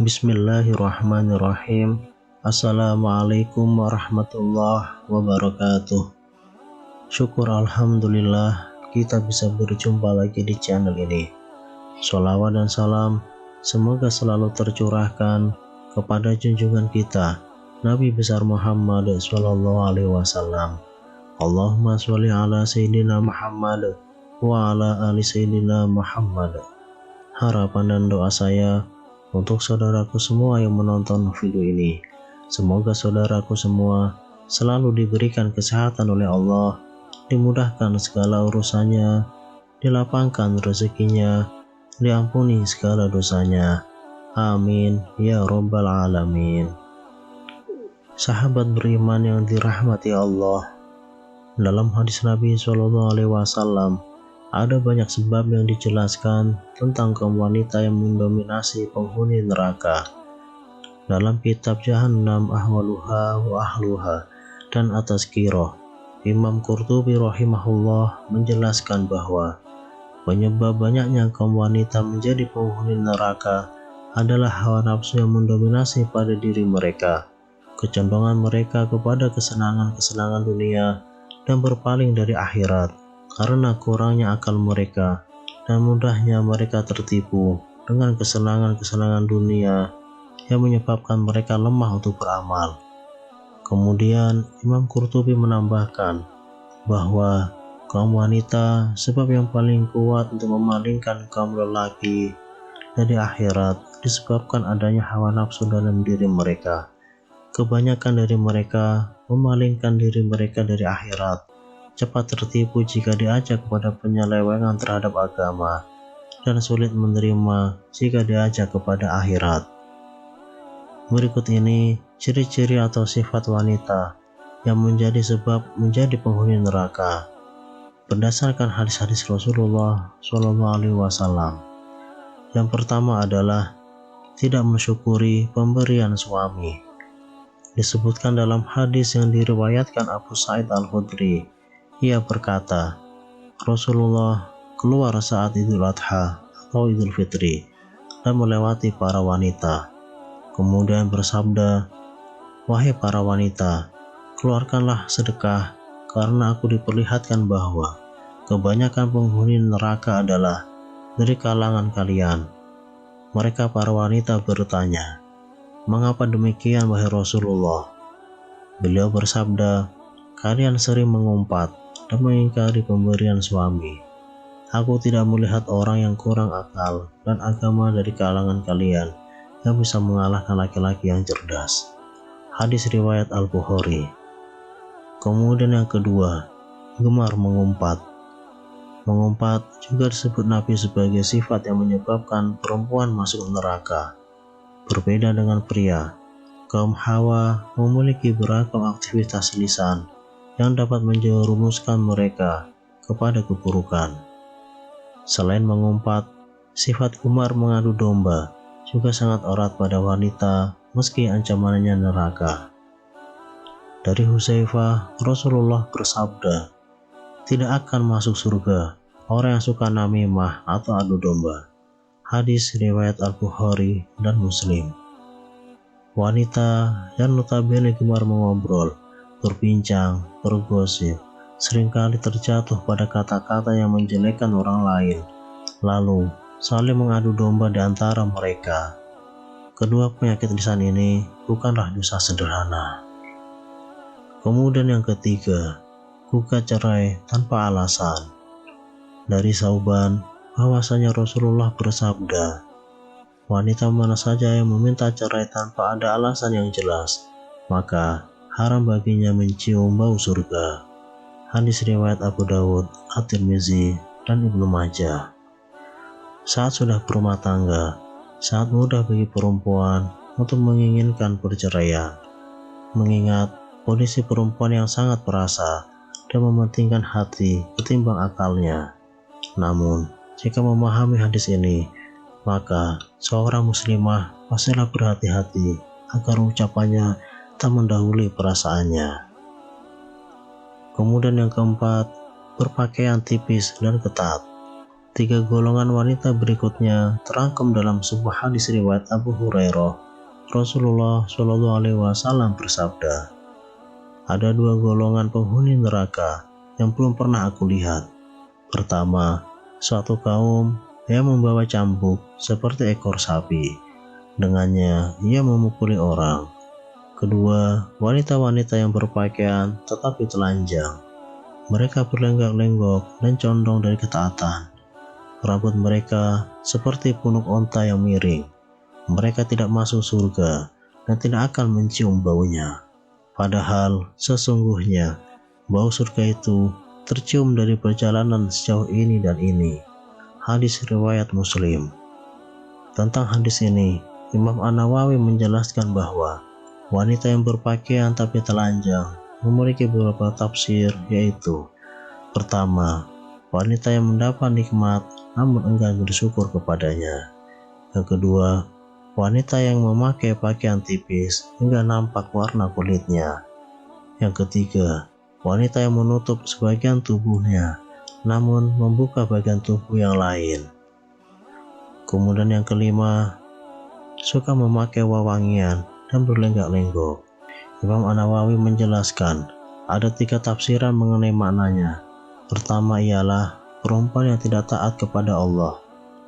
Bismillahirrahmanirrahim. Assalamualaikum warahmatullahi wabarakatuh. Syukur alhamdulillah kita bisa berjumpa lagi di channel ini. Sholawat dan salam semoga selalu tercurahkan kepada junjungan kita Nabi besar Muhammad SAW. Allahumma sholli ala Sayyidina Muhammad wa ala ali Sayyidina Muhammad. Harapan dan doa saya untuk saudaraku semua yang menonton video ini, semoga saudaraku semua selalu diberikan kesehatan oleh Allah, dimudahkan segala urusannya, dilapangkan rezekinya, diampuni segala dosanya. Amin ya rabbal alamin. Sahabat beriman yang dirahmati Allah, dalam hadis Nabi SAW ada banyak sebab yang dijelaskan tentang kaum wanita yang mendominasi penghuni neraka. Dalam kitab Jahannam Ahwaluha wa Ahluha dan At-Tazkirah, Imam Qurtubi rahimahullah menjelaskan bahwa penyebab banyaknya kaum wanita menjadi penghuni neraka adalah hawa nafsu yang mendominasi pada diri mereka, kecondongan mereka kepada kesenangan-kesenangan dunia, dan berpaling dari akhirat karena kurangnya akal mereka dan mudahnya mereka tertipu dengan kesenangan-kesenangan dunia yang menyebabkan mereka lemah untuk beramal. Kemudian Imam Qurtubi menambahkan bahwa kaum wanita sebab yang paling kuat untuk memalingkan kaum lelaki dari akhirat disebabkan adanya hawa nafsu dalam diri mereka. Kebanyakan dari mereka memalingkan diri mereka dari akhirat, cepat tertipu jika diajak kepada penyelewengan terhadap agama, dan sulit menerima jika diajak kepada akhirat. Berikut ini ciri-ciri atau sifat wanita yang menjadi sebab menjadi penghuni neraka berdasarkan hadis-hadis Rasulullah SAW. Yang pertama adalah tidak mensyukuri pemberian suami. Disebutkan dalam hadis yang diriwayatkan Abu Sa'id Al-Khudri, ia berkata, Rasulullah keluar saat Idul Adha atau Idul Fitri dan melewati para wanita. Kemudian bersabda, wahai para wanita, keluarkanlah sedekah karena aku diperlihatkan bahwa kebanyakan penghuni neraka adalah dari kalangan kalian. Mereka para wanita bertanya, mengapa demikian wahai Rasulullah? Beliau bersabda, kalian sering mengumpat dan mengingkari pemberian suami. Aku tidak melihat orang yang kurang akal dan agama dari kalangan kalian yang bisa mengalahkan laki-laki yang cerdas. Hadis riwayat Al-Bukhari. Kemudian yang kedua, gemar mengumpat. Mengumpat juga disebut Nabi sebagai sifat yang menyebabkan perempuan masuk neraka. Berbeda dengan pria, kaum Hawa memiliki beragam aktivitas lisan yang dapat menjerumuskan mereka kepada keburukan. Selain mengumpat, sifat gemar mengadu domba juga sangat erat pada wanita meski ancamannya neraka. Dari Hudzaifah, Rasulullah bersabda, tidak akan masuk surga orang yang suka namimah atau adu domba. Hadis riwayat Al-Bukhari dan Muslim. Wanita yang notabene gemar mengobrol, berbincang, bergosip, seringkali terjatuh pada kata-kata yang menjelekkan orang lain, lalu saling mengadu domba di antara mereka. Kedua penyakit lisan ini bukanlah dosa sederhana. Kemudian yang ketiga, gugat cerai tanpa alasan. Dari Sauban, bahwasanya Rasulullah bersabda, wanita mana saja yang meminta cerai tanpa ada alasan yang jelas, maka haram baginya mencium bau surga. Hadis riwayat Abu Dawud, At-Tirmizi, dan Ibnu Majah. Saat sudah berumah tangga, sangat mudah bagi perempuan untuk menginginkan perceraian, mengingat kondisi perempuan yang sangat perasa dan mementingkan hati ketimbang akalnya. Namun, Jika memahami hadis ini, maka seorang muslimah pastilah berhati-hati agar ucapannya tak mendahului perasaannya. Kemudian yang keempat, berpakaian tipis dan ketat. 3 golongan wanita berikutnya terangkum dalam sebuah hadis riwayat Abu Hurairah. Rasulullah Shallallahu Alaihi Wasallam bersabda, ada 2 golongan penghuni neraka yang belum pernah aku lihat. Pertama, suatu kaum yang membawa cambuk seperti ekor sapi. Dengannya ia memukuli orang. Kedua, wanita-wanita yang berpakaian tetapi telanjang. Mereka berlenggak-lenggok dan condong dari ketaatan. Rambut mereka seperti punuk onta yang miring. Mereka tidak masuk surga dan tidak akan mencium baunya. Padahal sesungguhnya bau surga itu tercium dari perjalanan sejauh ini dan ini. Hadis riwayat Muslim. Tentang hadis ini, Imam An-Nawawi menjelaskan bahwa wanita yang berpakaian tapi telanjang memiliki beberapa tafsir, yaitu pertama, wanita yang mendapat nikmat namun enggan bersyukur kepadanya. Yang kedua, wanita yang memakai pakaian tipis hingga nampak warna kulitnya. Yang ketiga, wanita yang menutup sebagian tubuhnya namun membuka bagian tubuh yang lain. Kemudian yang kelima, suka memakai wewangian dan berlenggak-lenggok. Imam An-Nawawi menjelaskan ada 3 tafsiran mengenai maknanya. Pertama ialah perempuan yang tidak taat kepada Allah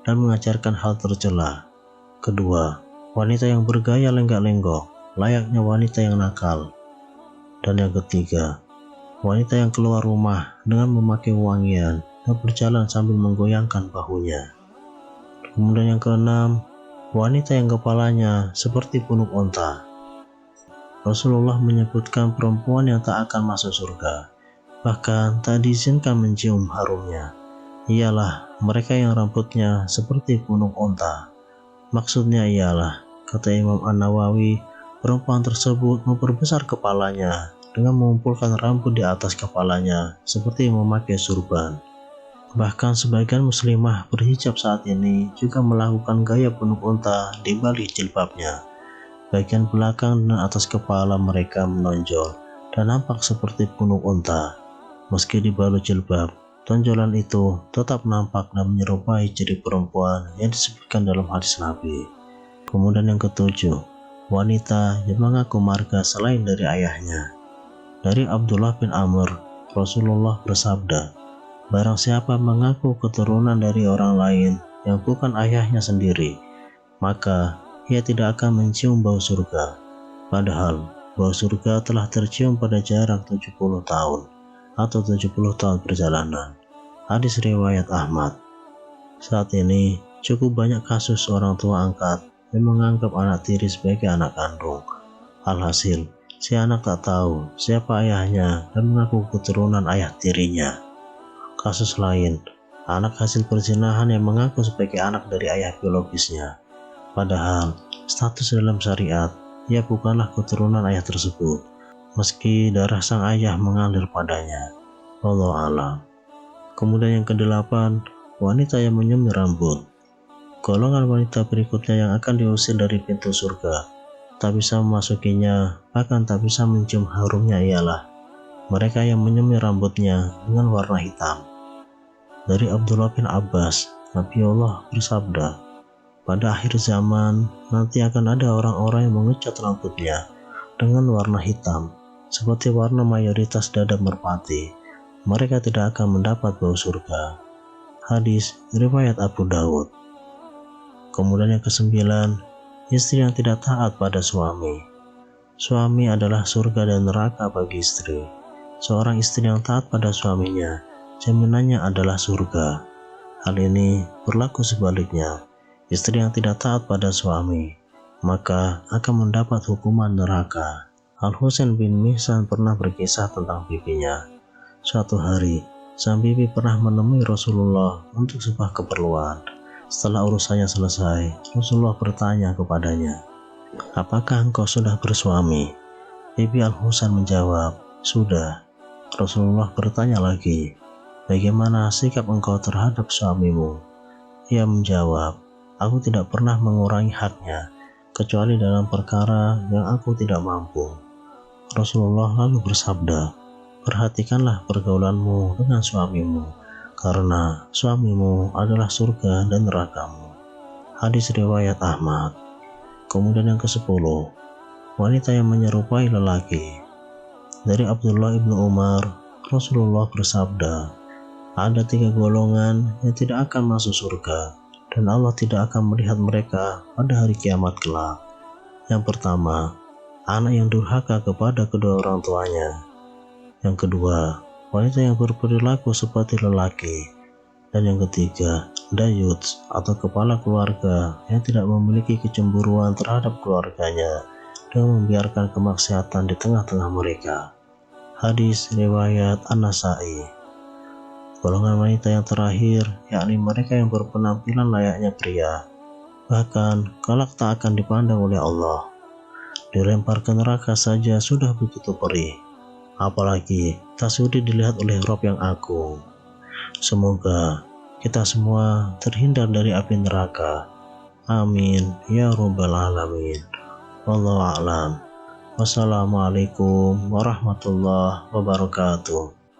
dan mengajarkan hal tercela. Kedua, wanita yang bergaya lenggak-lenggok layaknya wanita yang nakal. Dan yang ketiga, wanita yang keluar rumah dengan memakai wangian dan berjalan sambil menggoyangkan bahunya. Kemudian yang keenam, wanita yang kepalanya seperti punuk onta. Rasulullah menyebutkan perempuan yang tak akan masuk surga, bahkan tak diizinkan mencium harumnya, ialah mereka yang rambutnya seperti punuk onta. Maksudnya ialah, kata Imam An-Nawawi, perempuan tersebut memperbesar kepalanya dengan mengumpulkan rambut di atas kepalanya seperti memakai surban. Bahkan sebagian muslimah berhijab saat ini juga melakukan gaya punuk unta di balik jilbabnya. Bagian belakang dan atas kepala mereka menonjol dan nampak seperti punuk unta. Meski dibalut jilbab, tonjolan itu tetap nampak dan menyerupai ciri perempuan yang disebutkan dalam hadis Nabi. Kemudian yang ketujuh, wanita yang mengaku marga selain dari ayahnya. Dari Abdullah bin Amr, Rasulullah bersabda, barang siapa mengaku keturunan dari orang lain yang bukan ayahnya sendiri, maka ia tidak akan mencium bau surga. Padahal bau surga telah tercium pada jarak 70 tahun atau 70 tahun perjalanan. Hadis riwayat Ahmad. Saat ini cukup banyak kasus orang tua angkat yang menganggap anak tiri sebagai anak kandung. Alhasil, si anak tak tahu siapa ayahnya dan mengaku keturunan ayah tirinya. Kasus lain, anak hasil perzinahan yang mengaku sebagai anak dari ayah biologisnya. Padahal, status dalam syariat, ia bukanlah keturunan ayah tersebut, meski darah sang ayah mengalir padanya. Wallahu a'lam. Kemudian yang kedelapan, wanita yang menyemir rambut. Golongan wanita berikutnya yang akan diusir dari pintu surga, tak bisa memasukinya, bahkan tak bisa mencium harumnya ialah mereka yang menyemir rambutnya dengan warna hitam. Dari Abdullah bin Abbas, Nabi Allah bersabda, pada akhir zaman nanti akan ada orang-orang yang mengecat rambutnya dengan warna hitam, seperti warna mayoritas dada merpati. Mereka tidak akan mendapat bau surga. Hadis riwayat Abu Dawud. Kemudian yang kesembilan, istri yang tidak taat pada suami. Suami adalah surga dan neraka bagi istri. Seorang istri yang taat pada suaminya, jaminannya adalah surga. Hal ini berlaku sebaliknya. Istri yang tidak taat pada suami, maka akan mendapat hukuman neraka. Al-Husain bin Mihsan pernah berkisah tentang bibinya. Suatu hari, sang bibi pernah menemui Rasulullah untuk sebuah keperluan. Setelah urusannya selesai, Rasulullah bertanya kepadanya, apakah engkau sudah bersuami? Bibi Al-Husain menjawab, sudah. Rasulullah bertanya lagi, bagaimana sikap engkau terhadap suamimu? Ia menjawab, aku tidak pernah mengurangi haknya, kecuali dalam perkara yang aku tidak mampu. Rasulullah lalu bersabda, perhatikanlah pergaulanmu dengan suamimu, karena suamimu adalah surga dan nerakamu. Hadis riwayat Ahmad. Kemudian yang ke-10, wanita yang menyerupai lelaki. Dari Abdullah ibnu Umar, Rasulullah bersabda, ada 3 golongan yang tidak akan masuk surga, dan Allah tidak akan melihat mereka pada hari kiamat kelak. Yang pertama, anak yang durhaka kepada kedua orang tuanya. Yang kedua, wanita yang berperilaku seperti lelaki. Dan yang ketiga, dayuts atau kepala keluarga yang tidak memiliki kecemburuan terhadap keluarganya dan membiarkan kemaksiatan di tengah-tengah mereka. Hadis riwayat An-Nasa'i. Golongan wanita yang terakhir, yakni mereka yang berpenampilan layaknya pria, bahkan kelak tak akan dipandang oleh Allah. Dilempar ke neraka saja sudah begitu perih, apalagi tak sudi dilihat oleh Rob yang agung. Semoga kita semua terhindar dari api neraka. Amin ya rabbal alamin. Wallahu a'lam. Wassalamualaikum warahmatullahi wabarakatuh.